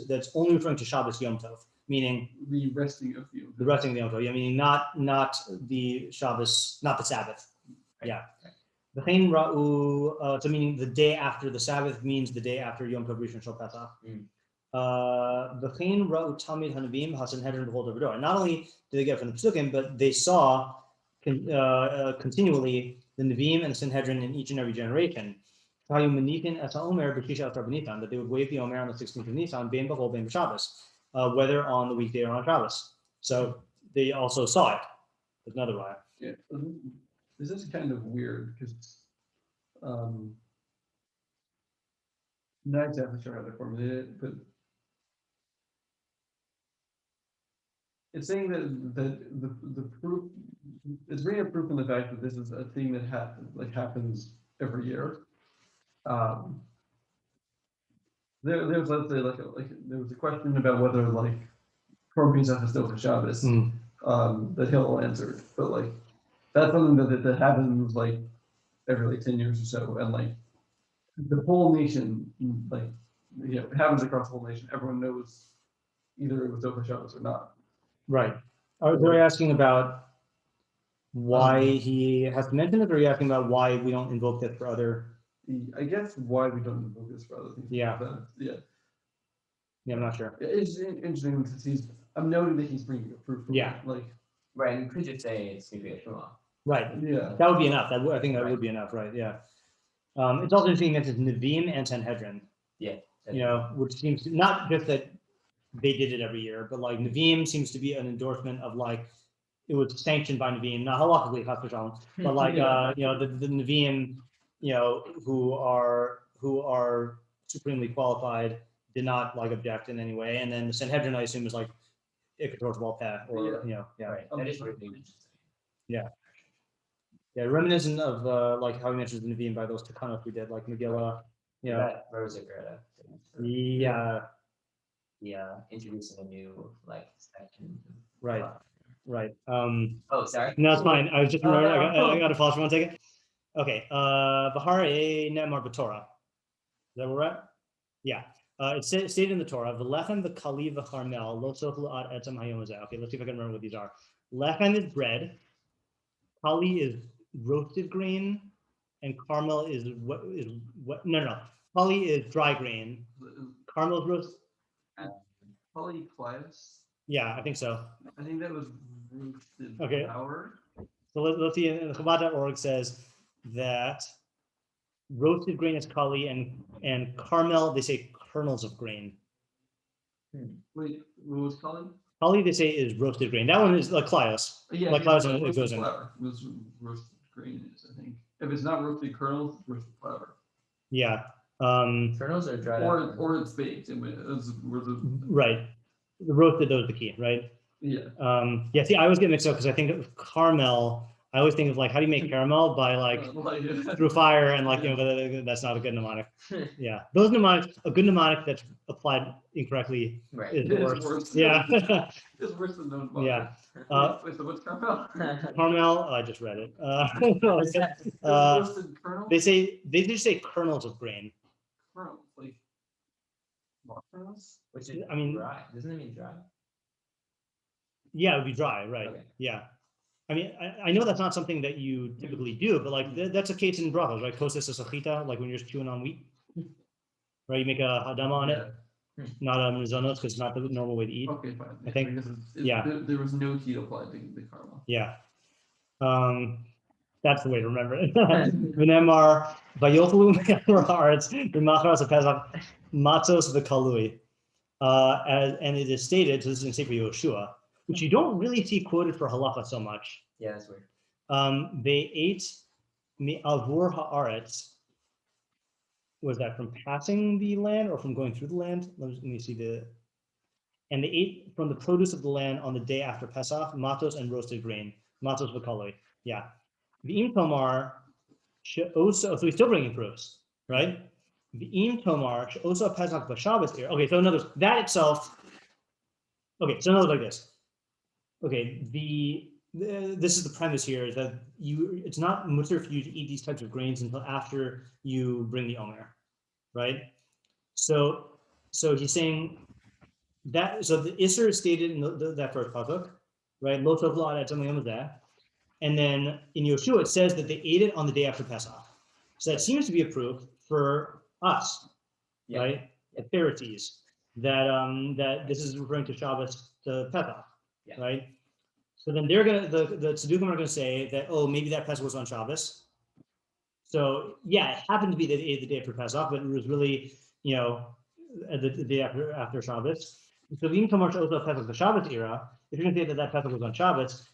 that's only referring to Shabbos Yom Tov, meaning The resting of you. the resting of the Yom Tov. Yeah, meaning not the Shabbos, not the Sabbath. Yeah. The Ra'u, so meaning the day after the Sabbath means the day after Yom Tov Rishon Shel Pesach. The Ra'u Tamid Hanavim Hasanhedrin B'chol Dor. Not only did they get from the Tzedukim, but they saw continually the Nevi'im and the Sanhedrin in each and every generation. That they would wave the Omer on the 16th of Nisan, bein b'chol bein b'Shabbos, whether on the weekday or on Shabbos. So they also saw it. There's another way. Yeah. This is kind of weird because not exactly sure how to formulate it, but it's saying that the proof, it's bringing a proof in the fact that this is a thing that happens every year. There's let's say there was a question about whether like Korban Pesach is still for Shabbos, that Hill answered, but like that's something that happens like every 10 years or so, and like the whole nation, like it happens across the whole nation. Everyone knows either it was over Shabbos or not. Right. Are they asking about why he has to mention it, or are you asking about why we don't invoke this for other? I guess why we don't invoke this for other things. Yeah. Yeah. Yeah, I'm not sure. It's interesting because I'm noting that he's bringing a proof. Yeah. Like. Right. You could just say it's Nivea Shmuel. Right. Yeah. That would be enough. I think that Right. would be enough. Right. Yeah. It's also interesting that it's Nevi'im and Sanhedrin. Yeah. You know, which seems to, not just that they did it every year, but like Nevi'im seems to be an endorsement of like it was sanctioned by Nevi'im, not halakhically, but like Yeah. you know the Nevi'im, you know, who are supremely qualified, did not like object in any way, and then the Sanhedrin I assume is like Ikator's Walpeh or Yeah. you know Right. That is really interesting. Yeah, reminiscent of like how he mentions the Nevi'im by those Takanos we did, like Megillah, you know. That Rose Greta. Yeah, Introducing a new like section. right. Right. Oh, sorry. No, it's fine. I was just remembering. I got to pause for 1 second. Okay. Bahar e Nemar b'Torah. Is that where we're at? Yeah. It's stated in the Torah. V'lechem v'kali v'charmel lo sochlu ad etzem hayom hazeh. Okay, let's see if I can remember what these are. Lechem is bread. Kali is roasted grain, and caramel is what? No. Kali is dry grain. Caramel is roast. Polyclias. Yeah, I think so. I think that was roasted Okay. flour. So let's see. And Chabad.org says that roasted grain is kali, and caramel they say kernels of grain. Wait, what was called? Kali they say is roasted grain. That one is like klios. Yeah, Like because clouds and it roasted goes in. flour. It was roasted grain is, I think. If it's not roasted kernels, it's roasted flour. Yeah. Kernels are dried or out. or it's baked. Right. The roasted, those are the key, right? Yeah. Yeah, see, I always get mixed up because I think of caramel. I always think of like, how do you make caramel? By like through fire and like, you know, that's not a good mnemonic. Yeah, those mnemonics, a good mnemonic that's applied incorrectly Right. is the It is worst. worse. Yeah. It's worse than those. Yeah. Wait, so what's caramel? Caramel, I just read it. Roasted kernel? They just say kernels of grain. Kernels, like kernels? Which is, I mean- dry. Doesn't it mean dry? Yeah, it would be dry, right? Okay. Yeah. I mean, I know that's not something that you typically do, but like that's a case in brothels, right? Kosis is achita, like when you're just chewing on wheat, right? You make a hadama on it, not a mizonos, because it's not the normal way to eat. Okay, fine. I think- Because yeah. there was no heat applied to the caramel. Yeah. That's the way to remember it. V'nemar vayochlu haaretz b'machras haPesach matzos v'kalui. And it is stated, so this is in Sefer Yehoshua, which you don't really see quoted for halacha so much. Yeah, that's weird. They ate avur haaretz. Was that from passing the land or from going through the land? Let me see the. And they ate from the produce of the land on the day after Pesach, matos and roasted grain, matos v'kalui. Yeah. V'im tomar she'osa. So he's still bringing proofs, right? V'im tomar she'osa Pesach b'Shabbos here. Okay, so in other words, that itself. Okay, so in other words, like this. Okay, this is the premise here, is that it's not mutter for you to eat these types of grains until after you bring the Omer, right? So he's saying that, so the Isser is stated in that first pasuk, right? Lo tov lo ad etzem yom. And then in Yehoshua, it says that they ate it on the day after Pesach. So that seems to be a proof for us, Yeah. right? The Pharisees, that this is referring to Shabbos to Pesach, Yeah. right? So then they're gonna the Tzedukim are gonna say that, oh, maybe that Pesach was on Shabbos. So yeah, it happened to be the day after Pesach, but it was really, you know, the day after Shabbos. So the Tomar also Pesach the Shabbos era. If you're gonna say that Pesach was on Shabbos,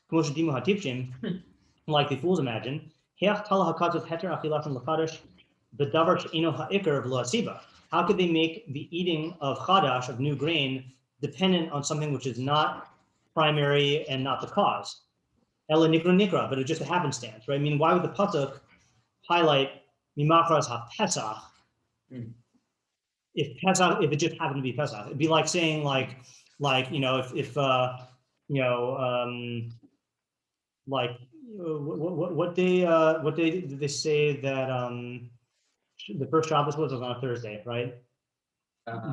like the fools imagine, how could they make the eating of chadash, of new grain, dependent on something which is not primary and not the cause? Ela nikra, but it's just a happenstance, right? I mean, why would the pasuk highlight mimachras ha-pesach if it just happened to be Pesach? It'd be like saying like you know, if what day did they say that the first Shabbos was on a Thursday, right?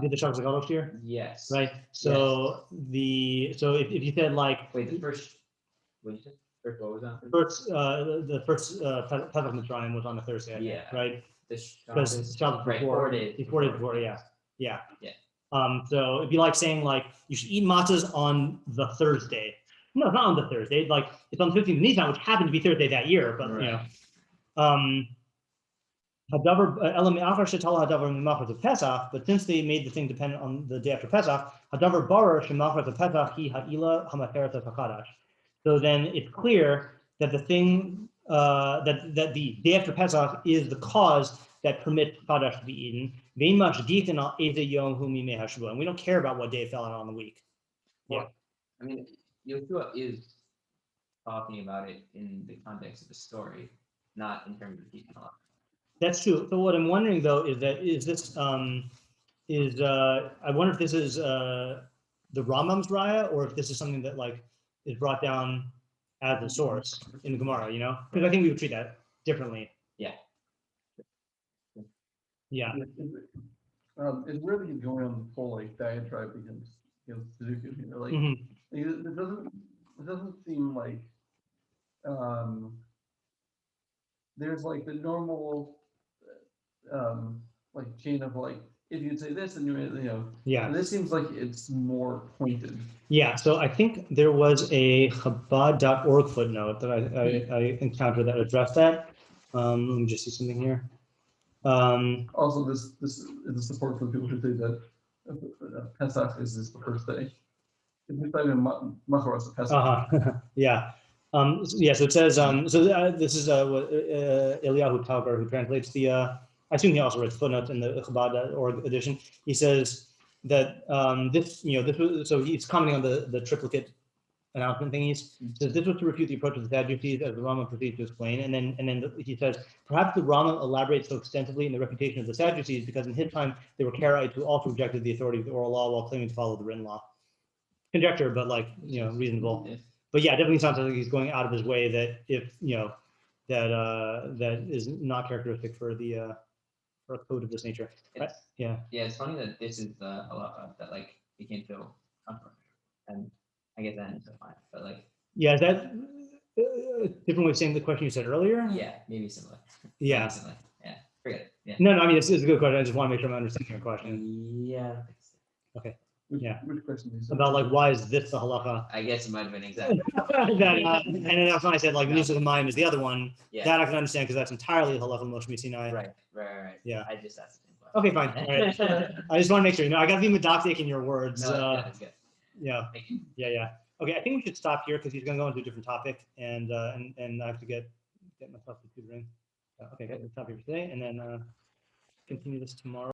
Did the Shabbos Gadol year? Yes. Right. So if you said like, Wait, the first. What did you say? First, what was that? the first Pesach Mitzrayim was on a Thursday, I think, Yeah. right? The Because Shabbos right, before, 4 days before, yeah. Yeah. So it'd be like saying like you should eat matzahs on the Thursday. No, not on the Thursday. Like it's on the 15th of Nisan, which happened to be Thursday that year, but you know. But since they made the thing dependent on the day after Pesach, so then it's clear that the thing that the day after Pesach is the cause that permits chadash to be eaten. And we don't care about what day it fell out on the week. Yeah. I mean, Yehoshua is talking about it in the context of the story, not in terms of detail. That's true. So what I'm wondering though is that I wonder if this is the Rambam's raya or if this is something that like is brought down as the source in the Gemara, you know? Because I think we would treat that differently. Yeah. Yeah. It's really going on the whole like diatribe against Tzedukim, you know, like it doesn't seem like there's like the normal like chain of like if you'd say this and you know, Yeah. this seems like it's more pointed. Yeah, so I think there was a Chabad.org footnote that I encountered that addressed that. Let me just see something here. Also, this is the support for people who say that Pesach is the first day. It's not even Macharos Pesach. Yeah. So it says, this is what Eliyahu Talgar, who translates the I assume he also writes footnotes in the Chabad.org edition. He says that this was, so he's commenting on the triplicate announcement thingies. So this was to refute the approach of the Sadducees, as the Rambam proceeds to explain. And then he says, perhaps the Rambam elaborates so extensively in the refutation of the Sadducees because in his time they were Karaites who also rejected the authority of the oral law while claiming to follow the written law. Conjecture, but reasonable. But yeah, definitely sounds like he's going out of his way that if that is not characteristic for the for a code of this nature. Yeah, it's funny that this is the halacha that like became so controversial, and I guess that is fine. But like, is that a different way of saying the question you said earlier? Yeah, maybe similar. Yeah. Maybe similar. Yeah. Forget it. Yeah. No, I mean it's a good question. I just want to make sure I'm understanding your question. Yeah. Okay. Which question is About like why is this the halacha? I guess it might have been exactly. And then that's when I said like No. news of the mind is the other one. Yeah. That I can understand because that's entirely halacha Moshe Sinai. Right. Yeah. I just asked the same question. Okay, fine. All right. I just want to make sure. I got to be medoctic in your words. No, that's good. Yeah. Thank you. Yeah. Okay, I think we should stop here because he's going to go into a different topic, and I have to get myself to tutoring. Okay, we'll stop here for today, and then continue this tomorrow.